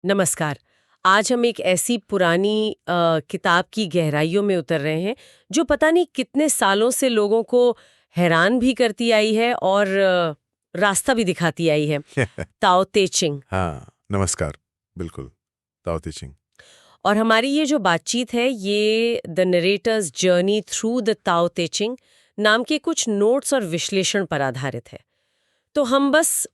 नमस्कार। आज हम एक ऐसी पुरानी किताब की गहराइयों में उतर रहे हैं जो पता नहीं कितने सालों से लोगों को हैरान भी करती आई है और रास्ता भी दिखाती आई है। ताओ ते चिंग। हाँ, नमस्कार। बिल्कुल, ताओ ते चिंग। और हमारी ये जो बातचीत है ये the narrator's journey through the Tao Te Ching नाम के कुछ नोट्स और विश्लेषण पर आधारित है। तो हम बस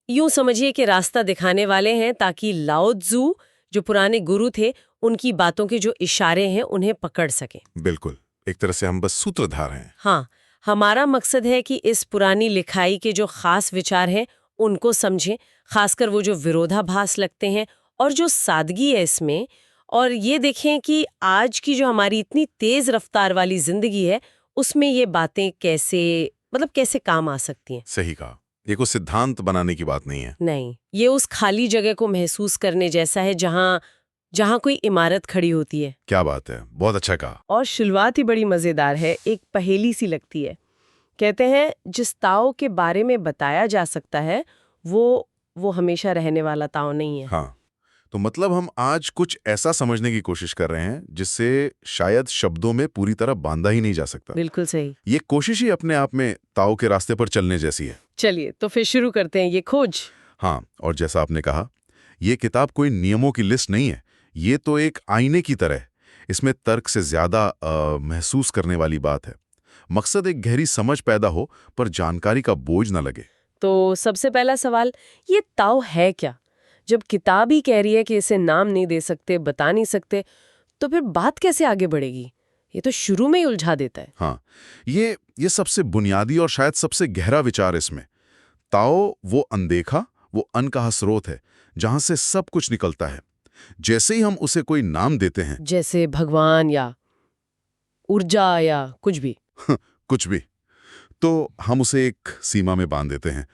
यूं समझिए कि रास्ता दिखाने वाले हैं ताकि लाओ त्जू जो पुराने गुरु थे उनकी बातों के जो इशारे हैं उन्हें पकड़ सकें। बिल्कुल, एक तरह से हम बस सूत्रधार हैं। हाँ, हमारा मकसद है कि इस पुरानी लिखाई के जो खास विचार हैं उनको समझें, खासकर वो जो विरोधाभास लगते हैं और जो सादगी है इसमें, और ये देखें कि आज की जो हमारी इतनी तेज रफ्तार वाली जिंदगी है उसमें ये बातें कैसे काम आ सकती हैं। सही कहा। ये कोई सिद्धांत बनाने की बात नहीं है। नहीं, ये उस खाली जगह को महसूस करने जैसा है जहाँ जहाँ कोई इमारत खड़ी होती है। क्या बात है, बहुत अच्छा कहा। और शुरुआत ही बड़ी मजेदार है, एक पहेली सी लगती है। कहते हैं जिस ताओ के बारे में बताया जा सकता है वो हमेशा रहने वाला ताओ नहीं है। हाँ, तो मतलब हम आज कुछ ऐसा समझने की कोशिश कर रहे हैं जिससे शायद शब्दों में पूरी तरह बांधा ही नहीं जा सकता। बिल्कुल सही। ये कोशिश ही अपने आप में ताओ के रास्ते पर चलने जैसी है। चलिए तो फिर शुरू करते हैं ये खोज। हाँ, और जैसा आपने कहा, ये किताब कोई नियमों की लिस्ट नहीं है। ये तो एक आईने की तरह है। इसमें तर्क से ज्यादा महसूस करने वाली बात है। मकसद एक गहरी समझ पैदा हो, पर जानकारी का बोझ न लगे। तो सबसे पहला सवाल, ये ताओ है क्या? जब किताब ही कह रही है कि इसे नाम नहीं दे सकते, बता नहीं सकते, तो फिर बात कैसे आगे बढ़ेगी? ये तो शुरू में ही उलझा देता है। हाँ, ये सबसे बुनियादी और शायद सबसे गहरा विचार इसमें। ताओ वो अनदेखा, वो अनकहा स्रोत है, जहां से सब कुछ निकलता है। जैसे ही हम उसे कोई नाम देते हैं, जैसे भगवान या ऊर्जा या कुछ भी। कुछ भी, तो हम उसे एक सीमा में बांध देते हैं।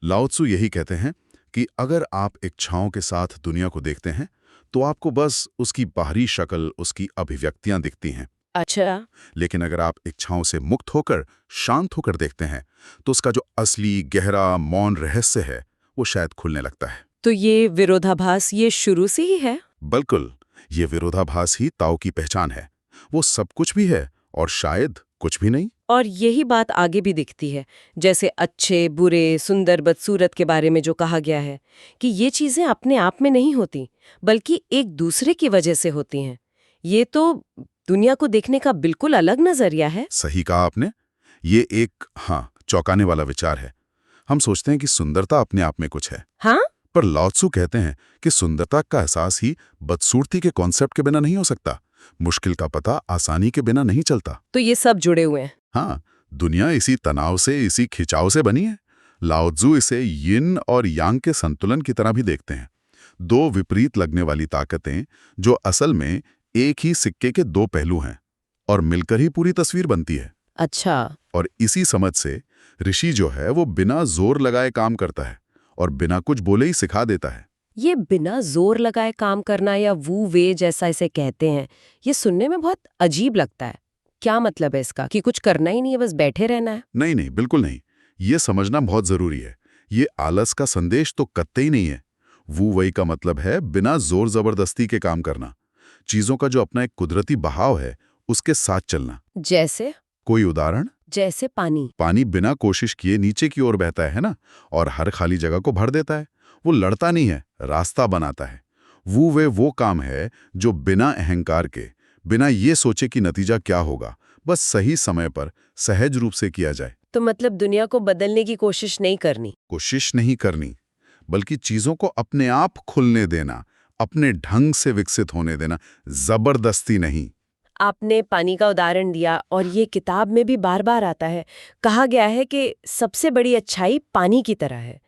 लाओ त्सु यही कहते हैं कि अगर आप एक छांव के साथ दुनिया को देखते हैं, तो आपको बस उसकी बाहरी शक्ल, उसकी अभिव्यक्तियां दिखती हैं। अच्छा। लेकिन अगर आप एक छांव से मुक्त होकर, शांत होकर देखते हैं, तो उसका जो असली गहरा मौन रहस्य है, वो शायद खुलने लगता है। तो ये विरोधाभास ये शुरू से ही है। बिल्कुल, ये विरोधाभास ही ताओ की पहचान है। वो सब कुछ भी है और शायद कुछ भी नहीं। और यही बात आगे भी दिखती है, जैसे अच्छे बुरे सुंदर बदसूरत के बारे में जो कहा गया है कि ये चीजें अपने आप में नहीं होती बल्कि एक दूसरे की वजह से होती हैं। ये तो दुनिया को देखने का बिल्कुल अलग नजरिया है। सही कहा आपने। ये एक, हाँ, चौंकाने वाला विचार है। हम सोचते हैं कि सुंदरता अपने आप में कुछ है, हाँ। पर लाओ त्सु कहते हैं कि सुंदरता का एहसास ही बदसूरती के कॉन्सेप्ट के बिना नहीं हो सकता। मुश्किल का पता आसानी के बिना नहीं चलता। तो ये सब जुड़े हुए हैं। हाँ, दुनिया इसी तनाव से, इसी खिंचाव से बनी है। लाओ त्सु इसे यिन और यांग के संतुलन की तरह भी देखते हैं। दो विपरीत लगने वाली ताकतें जो असल में एक ही सिक्के के दो पहलू हैं, और मिलकर ही पूरी तस्वीर बनती है। अच्छा। और इसी समझ से ऋषि जो है वो बिना जोर लगाए काम करता है और बिना कुछ बोले ही सिखा देता है। ये बिना जोर लगाए काम करना या वू वे जैसा इसे कहते हैं, ये सुनने में बहुत अजीब लगता है। क्या मतलब है इसका कि कुछ करना ही नहीं है, बस बैठे रहना है? नहीं नहीं, बिल्कुल नहीं। ये समझना बहुत जरूरी है। ये आलस का संदेश तो कत्ते ही नहीं है। वू वही का मतलब है बिना जोर जबरदस्ती के काम करना। चीजों का जो अपना एक कुदरती बहाव है, उसके साथ चलना। जैसे? कोई उदाहरण? जैसे पानी। पानी बिना कोशिश किए नीचे की ओर बहता है ना, और हर खाली जगह को भर देता है। वो लड़ता नहीं है, रास्ता बनाता है। वो काम है जो बिना अहंकार के, बिना ये सोचे कि नतीजा क्या होगा, बस सही समय पर सहज रूप से किया जाए। तो मतलब दुनिया को बदलने की कोशिश नहीं करनी। कोशिश नहीं करनी, बल्कि चीजों को अपने आप खुलने देना, अपने ढंग से विकसित होने देना, जबरदस्ती नहीं। आपने पानी का उदाहरण दिया और ये किताब में भी बार बार आता है। कहा गया है कि सबसे बड़ी अच्छाई पानी की तरह है।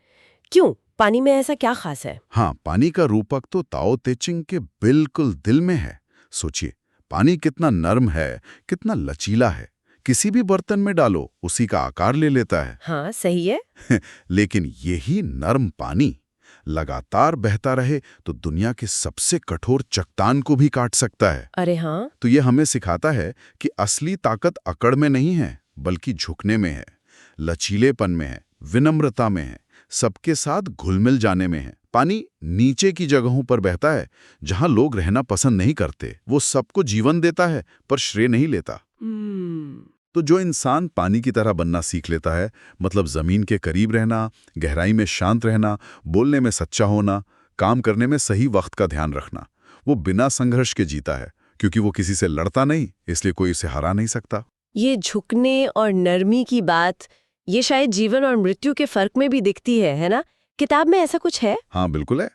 क्यों? पानी में ऐसा क्या खास है? हाँ, पानी का रूपक तो ताओ ते चिंग के बिल्कुल दिल में है। सोचिए, पानी कितना नर्म है, कितना लचीला है। किसी भी बर्तन में डालो, उसी का आकार ले लेता है। हाँ सही है। लेकिन यही नर्म पानी लगातार बहता रहे तो दुनिया के सबसे कठोर चट्टान को भी काट सकता है। अरे हाँ। तो ये हमें सिखाता है कि असली ताकत अकड़ में नहीं है, बल्कि झुकने में है, लचीलेपन में है, विनम्रता में है, सबके साथ घुल-मिल जाने में है। पानी नीचे की जगहों पर बहता है, जहां लोग रहना पसंद नहीं करते। वो सबको जीवन देता है, पर श्रेय नहीं लेता। तो जो इंसान पानी की तरह बनना सीख लेता है, मतलब जमीन के करीब रहना, गहराई में शांत रहना, बोलने में सच्चा होना, काम करने में सही वक्त का ध्यान रखना, वो बिना संघर्ष के जीता है, क्योंकि वो किसी से लड़ता नहीं, इसलिए कोई उसे हरा नहीं सकता। ये झुकने और नरमी की बात, ये शायद जीवन और मृत्यु के फर्क में भी दिखती है ना? किताब में ऐसा कुछ है? हाँ, बिल्कुल है।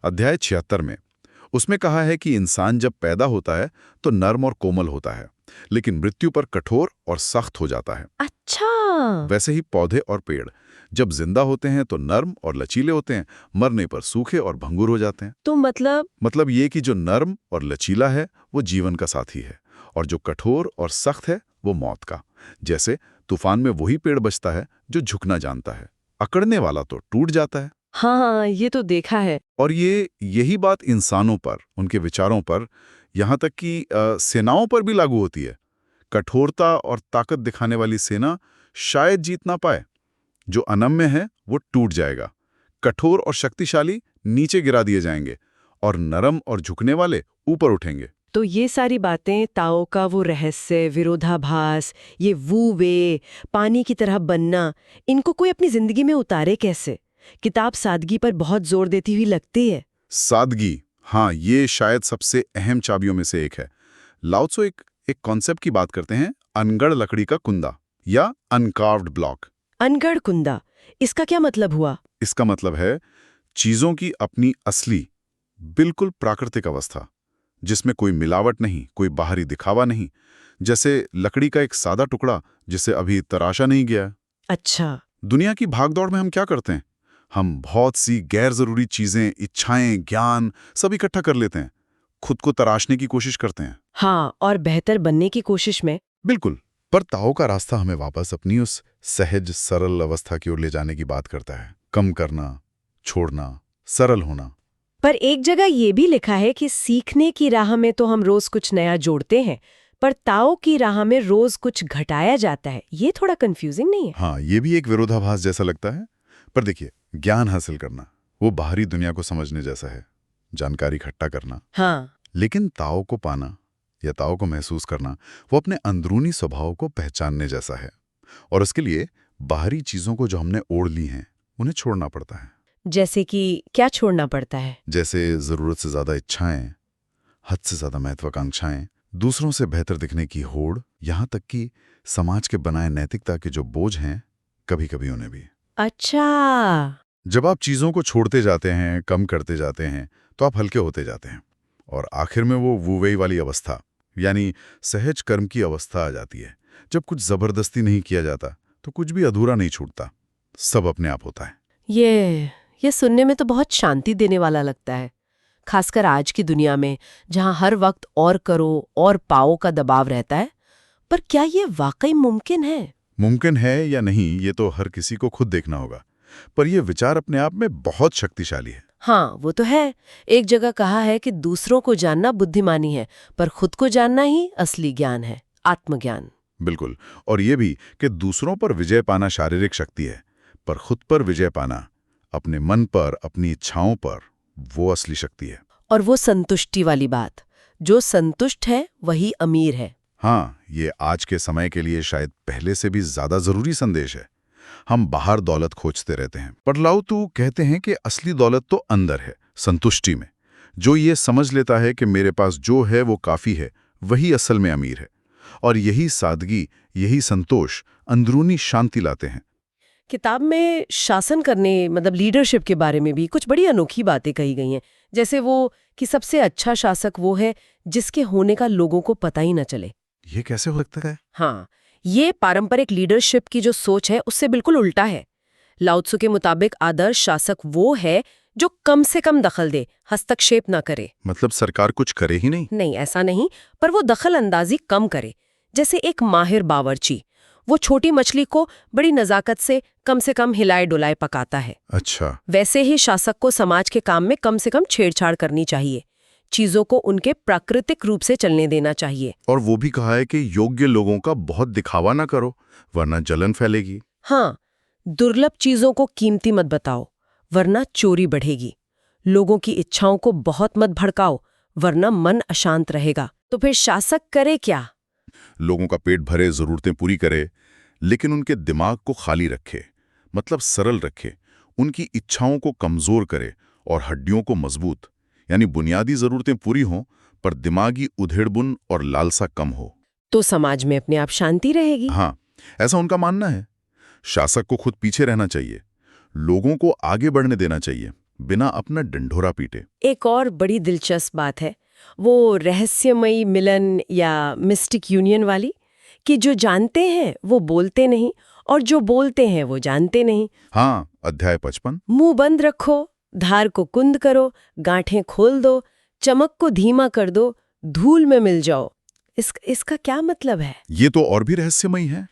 अध्याय 76 में उसमें कहा है कि इंसान जब पैदा होता है तो नर्म और कोमल होता है, लेकिन मृत्यु पर कठोर और सख्त हो जाता है। अच्छा। वैसे ही पौधे और पेड़ जब जिंदा होते हैं तो नर्म और लचीले होते हैं, मरने पर सूखे और भंगुर हो जाते हैं। तो मतलब ये कि जो नर्म और लचीला है वो जीवन का साथी है, और जो कठोर और सख्त है वो मौत का। जैसे तूफान में वही पेड़ बचता है जो झुकना जानता है, अकड़ने वाला तो टूट जाता है। हाँ, ये तो देखा है। और यही बात इंसानों पर, उनके विचारों पर, यहाँ तक कि सेनाओं पर भी लागू होती है। कठोरता और ताकत दिखाने वाली सेना शायद जीत ना पाए। जो अनम्य है वो टूट जाएगा, कठोर और शक्तिशाली नीचे गिरा दिए जाएंगे, और नरम और झुकने वाले ऊपर उठेंगे। तो ये सारी बातें, ताओ का वो रहस्य, विरोधाभास, ये वू वे, पानी की तरह बनना, इनको कोई अपनी जिंदगी में उतारे कैसे? किताब सादगी पर बहुत जोर देती हुई लगती है। सादगी, हाँ, ये शायद सबसे अहम चाबियों में से एक है। लाओ त्सो एक कॉन्सेप्ट की बात करते हैं, अनगढ़ लकड़ी का कुंदा या अनकार्व्ड ब्लॉक। अनगढ़ कुंदा, इसका क्या मतलब हुआ? इसका मतलब है चीजों की अपनी असली, बिल्कुल प्राकृतिक अवस्था, जिसमें कोई मिलावट नहीं, कोई बाहरी दिखावा नहीं। जैसे लकड़ी का एक सादा टुकड़ा जिसे अभी तराशा नहीं गया। अच्छा। दुनिया की भागदौड़ में हम क्या करते हैं? हम बहुत सी गैर जरूरी चीजें, इच्छाएं, ज्ञान सब इकट्ठा कर लेते हैं, खुद को तराशने की कोशिश करते हैं। हाँ, और बेहतर बनने की कोशिश में। बिल्कुल। पर ताओ का रास्ता हमें वापस अपनी उस सहज सरल अवस्था की ओर ले जाने की बात करता है। कम करना, छोड़ना, सरल होना। पर एक जगह ये भी लिखा है कि सीखने की राह में तो हम रोज कुछ नया जोड़ते हैं, पर ताओ की राह में रोज कुछ घटाया जाता है। ये थोड़ा कंफ्यूजिंग नहीं है? हाँ, ये भी एक विरोधाभास जैसा लगता है। पर देखिए, ज्ञान हासिल करना वो बाहरी दुनिया को समझने जैसा है, जानकारी इकट्ठा करना। हाँ। लेकिन ताओ को पाना या ताओ को महसूस करना वो अपने अंदरूनी स्वभाव को पहचानने जैसा है। और उसके लिए बाहरी चीजों को जो हमने ओढ़ ली हैं उन्हें छोड़ना पड़ता है। जैसे कि क्या छोड़ना पड़ता है? जैसे जरूरत से ज्यादा इच्छाएं, हद से ज्यादा महत्वाकांक्षाएं, दूसरों से बेहतर दिखने की होड़, यहाँ तक कि समाज के बनाए नैतिकता के जो बोझ हैं, कभी कभी उन्हें भी। अच्छा। जब आप चीजों को छोड़ते जाते हैं, कम करते जाते हैं, तो आप हल्के होते जाते हैं, और आखिर में वो वुवेई वाली अवस्था यानी सहज कर्म की अवस्था आ जाती है। जब कुछ जबरदस्ती नहीं किया जाता तो कुछ भी अधूरा नहीं छूटता, सब अपने आप होता है। ये सुनने में तो बहुत शांति देने वाला लगता है, खासकर आज की दुनिया में जहां हर वक्त और करो और पाओ का दबाव रहता है। पर क्या ये वाकई मुमकिन है? मुमकिन है या नहीं, ये तो हर किसी को खुद देखना होगा, पर यह विचार अपने आप में बहुत शक्तिशाली है। हाँ, वो तो है। एक जगह कहा है कि दूसरों को जानना बुद्धिमानी है, पर खुद को जानना ही असली ज्ञान है, आत्मज्ञान। बिल्कुल। और ये भी कि दूसरों पर विजय पाना शारीरिक शक्ति है, पर खुद पर विजय पाना, अपने मन पर, अपनी इच्छाओं पर, वो असली शक्ति है। और वो संतुष्टि वाली बात, जो संतुष्ट है वही अमीर है। हाँ, ये आज के समय के लिए शायद पहले से भी ज्यादा जरूरी संदेश है। हम बाहर दौलत खोजते रहते हैं, पर लाओ त्सो कहते हैं कि असली दौलत तो अंदर है, संतुष्टि में। जो ये समझ लेता है कि मेरे पास जो है वो काफी है, वही असल में अमीर है। और यही सादगी, यही संतोष अंदरूनी शांति लाते हैं। किताब में शासन करने मतलब लीडरशिप के बारे में भी कुछ बड़ी अनोखी बातें कही गई हैं, जैसे वो कि सबसे अच्छा शासक वो है जिसके होने का लोगों को पता ही न चले। ये कैसे हो सकता है? हाँ, ये पारंपरिक लीडरशिप की जो सोच है उससे बिल्कुल उल्टा है। लाओ त्सो के मुताबिक आदर्श शासक वो है जो कम से कम दखल दे, हस्तक्षेप ना करे। मतलब सरकार कुछ करे ही नहीं? नहीं, ऐसा नहीं, पर वो दखल अंदाजी कम करे। जैसे एक माहिर बावर्ची, वो छोटी मछली को बड़ी नजाकत से कम हिलाए डुलाए पकाता है। अच्छा। वैसे ही शासक को समाज के काम में कम से कम छेड़छाड़ करनी चाहिए, चीजों को उनके प्राकृतिक रूप से चलने देना चाहिए। और वो भी कहा है कि योग्य लोगों का बहुत दिखावा ना करो, वरना जलन फैलेगी। हाँ, दुर्लभ चीजों को कीमती मत बताओ, वरना चोरी बढ़ेगी। लोगों की इच्छाओं को बहुत मत भड़काओ, वरना मन अशांत रहेगा। तो फिर शासक करे क्या? लोगों का पेट भरे, जरूरतें पूरी करे, लेकिन उनके दिमाग को खाली रखे, मतलब सरल रखे, उनकी इच्छाओं को कमजोर करे और हड्डियों को मजबूत। यानी बुनियादी जरूरतें पूरी हों, पर दिमागी उधेड़बुन और लालसा कम हो। तो समाज में अपने आप शांति रहेगी। हाँ, ऐसा उनका मानना है। शासक को खुद पीछे रहना चाहिए, लोगों को आगे बढ़ने देना चाहिए, बिना अपना डंडोरा पीटे। एक और बड़ी दिलचस्प बात है वो रहस्यमयी मिलन या मिस्टिक यूनियन वाली, कि जो जानते हैं वो बोलते नहीं और जो बोलते हैं वो जानते नहीं। हाँ, अध्याय 55। मुंह बंद रखो, धार को कुंद करो, गांठें खोल दो, चमक को धीमा कर दो, धूल में मिल जाओ। इसका क्या मतलब है? ये तो और भी रहस्यमयी है।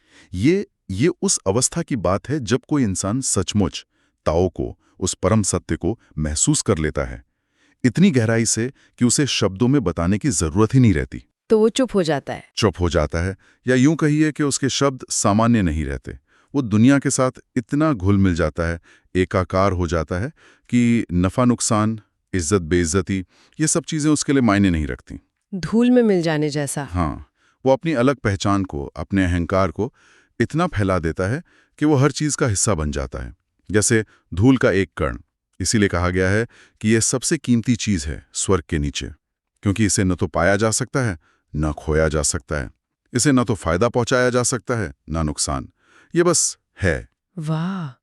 ये उस अवस्था की बात है जब कोई इंसान सचमुच ताओ को, उस परम सत्य को महसूस कर लेता है, इतनी गहराई से कि उसे शब्दों में बताने की जरूरत ही नहीं रहती। तो वो चुप हो जाता है। चुप हो जाता है, या यूं कहिए कि उसके शब्द सामान्य नहीं रहते। वो दुनिया के साथ इतना घुल मिल जाता है, एकाकार हो जाता है कि नफा नुकसान, इज्जत बेइज्जती, ये सब चीजें उसके लिए मायने नहीं रखती। धूल में मिल जाने जैसा। हाँ, वो अपनी अलग पहचान को, अपने अहंकार को इतना फैला देता है कि वो हर चीज का हिस्सा बन जाता है, जैसे धूल का एक कण। इसीलिए कहा गया है कि यह सबसे कीमती चीज है स्वर्ग के नीचे, क्योंकि इसे न तो पाया जा सकता है, न खोया जा सकता है। इसे न तो फायदा पहुंचाया जा सकता है, न नुकसान। ये बस है। वाह,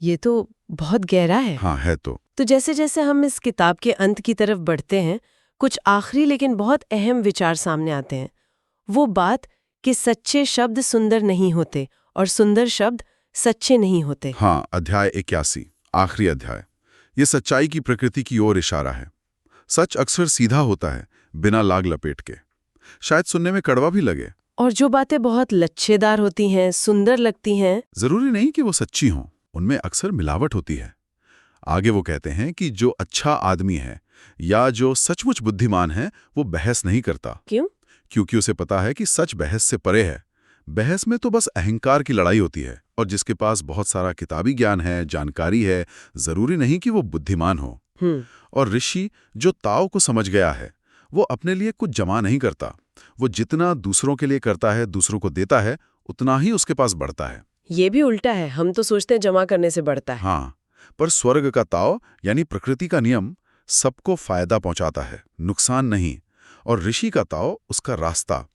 ये तो बहुत गहरा है। हाँ, है तो जैसे जैसे हम इस किताब के अंत की तरफ बढ़ते हैं, कुछ आखिरी लेकिन बहुत अहम विचार सामने आते हैं। वो बात कि सच्चे शब्द सुंदर नहीं होते और सुंदर शब्द सच्चे नहीं होते। हाँ, अध्याय 81, आखिरी अध्याय। ये सच्चाई की प्रकृति की ओर इशारा है। सच अक्सर सीधा होता है, बिना लाग लपेट के। शायद सुनने में कड़वा भी लगे। और जो बातें बहुत लच्छेदार होती हैं, सुंदर लगती हैं, जरूरी नहीं कि वो सच्ची हों, उनमें अक्सर मिलावट होती है। आगे वो कहते हैं कि जो अच्छा आदमी है या जो सचमुच बुद्धिमान है, वो बहस नहीं करता। क्यों? क्योंकि उसे पता है कि सच बहस से परे है। बहस में तो बस अहंकार की लड़ाई होती है, और जिसके पास बहुत सारा किताबी ज्ञान है, जानकारी है, जरूरी नहीं कि वो बुद्धिमान हो। और ऋषि जो ताओ को समझ गया है, वो अपने लिए कुछ जमा नहीं करता। वो जितना दूसरों के लिए करता है, दूसरों को देता है, उतना ही उसके पास बढ़ता है। ये भी उल्टा है, हम तो सोचते हैं जमा करने से बढ़ता है। हाँ, पर स्वर्ग का ताओ यानी प्रकृति का नियम सबको फायदा पहुंचाता है, नुकसान नहीं। और ऋषि का ताओ, उसका रास्ता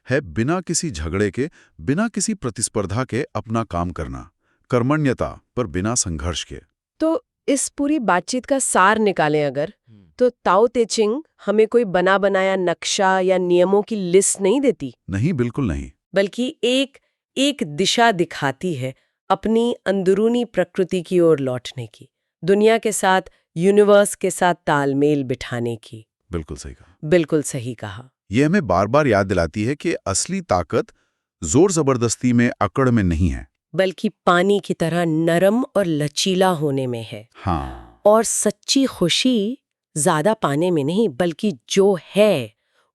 है बिना किसी झगड़े के, बिना किसी प्रतिस्पर्धा के अपना काम करना, कर्मण्यता पर बिना संघर्ष के। तो इस पूरी बातचीत का सार निकालें अगर, तो ताओ ते चिंग हमें कोई बना बनाया नक्शा या नियमों की लिस्ट नहीं देती। नहीं, बिल्कुल नहीं। बल्कि एक दिशा दिखाती है अपनी अंदरूनी प्रकृति की ओर लौटने की, दुनिया के साथ, यूनिवर्स के साथ तालमेल बिठाने की। बिल्कुल सही कहा। बिल्कुल सही कहा। यह हमें बार बार याद दिलाती है कि असली ताकत जोर जबरदस्ती में, अकड़ में नहीं है, बल्कि पानी की तरह नरम और लचीला होने में है। हाँ, और सच्ची खुशी ज्यादा पाने में नहीं, बल्कि जो है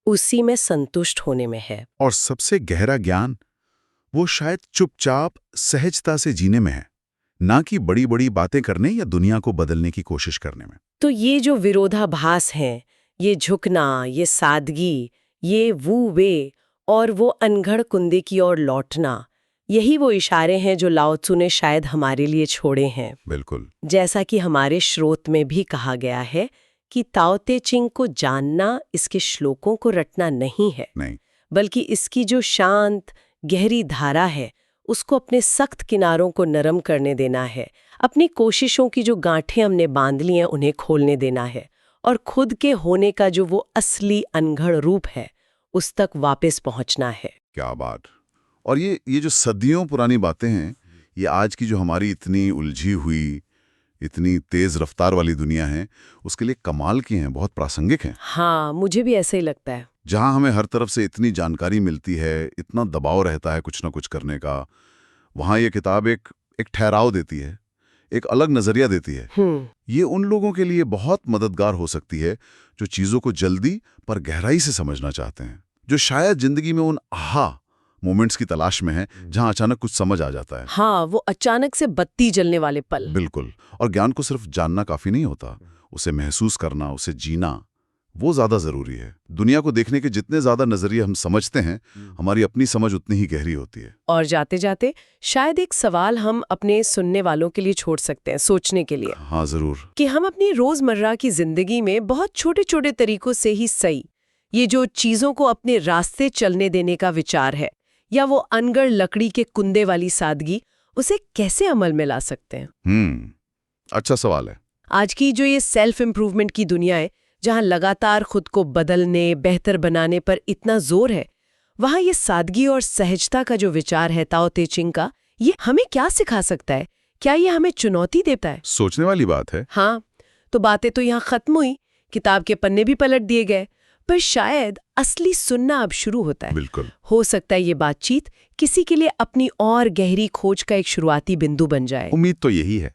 उसी में संतुष्ट होने में है। और सबसे गहरा ज्ञान वो शायद चुपचाप सहजता से जीने में है, ना कि बड़ी बड़ी बातें करने या दुनिया को बदलने की कोशिश करने में। तो ये जो विरोधाभास हैं, ये झुकना, ये सादगी, ये वू वे और वो अनघड़ कुंदे की ओर लौटना, यही वो इशारे हैं जो लाओ त्सु ने शायद हमारे लिए छोड़े हैं। बिल्कुल। जैसा कि हमारे स्रोत में भी कहा गया है कि ताओ ते चिंग को जानना इसके श्लोकों को रटना नहीं है, नहीं, बल्कि इसकी जो शांत गहरी धारा है उसको अपने सख्त किनारों को नरम करने देना है, अपनी कोशिशों की जो गांठें हमने बांध ली हैं उन्हें खोलने देना है, और खुद के होने का जो वो असली अनघड़ रूप है उस तक वापस पहुंचना है। क्या बात। और ये जो सदियों पुरानी बातें हैं, ये आज की जो हमारी इतनी उलझी हुई, इतनी तेज रफ्तार वाली दुनिया है, उसके लिए कमाल की हैं, बहुत प्रासंगिक हैं। हाँ, मुझे भी ऐसा ही लगता है। जहां हमें हर तरफ से इतनी जानकारी मिलती है, इतना दबाव रहता है कुछ ना कुछ करने का, वहां ये किताब एक ठहराव देती है, एक अलग नजरिया देती है। ये उन लोगों के लिए बहुत मददगार हो सकती है जो चीजों को जल्दी पर गहराई से समझना चाहते हैं, जो शायद जिंदगी में उन आहा मोमेंट्स की तलाश में है जहां अचानक कुछ समझ आ जाता है। हाँ, वो अचानक से बत्ती जलने वाले पल। बिल्कुल। और ज्ञान को सिर्फ जानना काफी नहीं होता, उसे महसूस करना, उसे जीना, वो ज्यादा जरूरी है। दुनिया को देखने के जितने ज्यादा नजरिए हम समझते हैं, हमारी अपनी समझ उतनी ही गहरी होती है। और जाते जाते शायद एक सवाल हम अपने सुनने वालों के लिए छोड़ सकते हैं सोचने के लिए, हाँ जरूर। कि हम अपनी रोजमर्रा की जिंदगी में बहुत छोटे छोटे तरीकों से ही सही, ये जो चीजों को अपने रास्ते चलने देने का विचार है, या वो अनगढ़ लकड़ी के कुंदे वाली सादगी, उसे कैसे अमल में ला सकते हैं। अच्छा सवाल है। आज की जो ये सेल्फ इम्प्रूवमेंट की दुनिया है, जहां लगातार खुद को बदलने, बेहतर बनाने पर इतना जोर है, वहां ये सादगी और सहजता का जो विचार है ताओ ते चिंग का, ये हमें क्या सिखा सकता है? क्या ये हमें चुनौती देता है? सोचने वाली बात है। हाँ, तो बातें तो यहाँ खत्म हुई, किताब के पन्ने भी पलट दिए गए, पर शायद असली सुनना अब शुरू होता है। बिल्कुल। हो सकता है ये बातचीत किसी के लिए अपनी और गहरी खोज का एक शुरुआती बिंदु बन जाए। उम्मीद तो यही है।